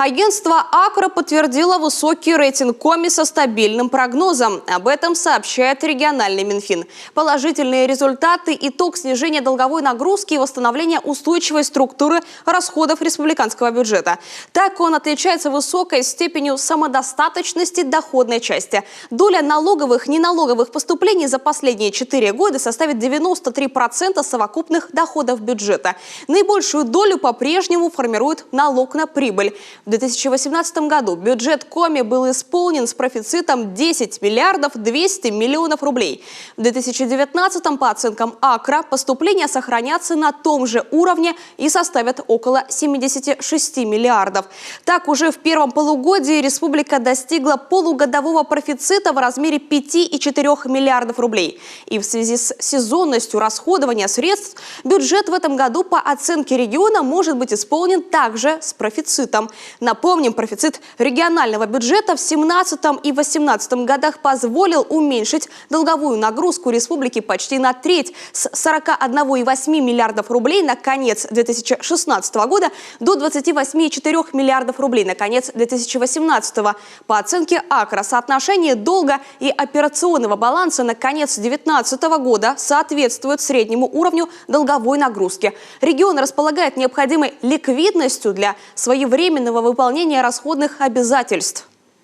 Агентство «Акро» подтвердило высокий рейтинг Коми со стабильным прогнозом. Об этом сообщает региональный Минфин. Положительные результаты – итог снижения долговой нагрузки и восстановления устойчивой структуры расходов республиканского бюджета. Так он отличается высокой степенью самодостаточности доходной части. Доля налоговых и неналоговых поступлений за последние 4 года составит 93% совокупных доходов бюджета. Наибольшую долю по-прежнему формирует налог на прибыль. В 2018 году бюджет Коми был исполнен с профицитом 10 миллиардов 200 миллионов рублей. В 2019 по оценкам «Акро» поступления сохранятся на том же уровне и составят около 76 миллиардов. Так, уже в первом полугодии республика достигла полугодового профицита в размере 5,4 миллиардов рублей. И в связи с сезонностью расходования средств бюджет в этом году по оценке региона может быть исполнен также с профицитом. Напомним, профицит регионального бюджета в 2017 и 2018 годах позволил уменьшить долговую нагрузку республики почти на треть с 41,8 миллиардов рублей на конец 2016 года до 28,4 миллиардов рублей на конец 2018. По оценке «Акро» соотношение долга и операционного баланса на конец 2019 года соответствует среднему уровню долговой нагрузки. Регион располагает необходимой ликвидностью для своевременного выполнения расходных обязательств.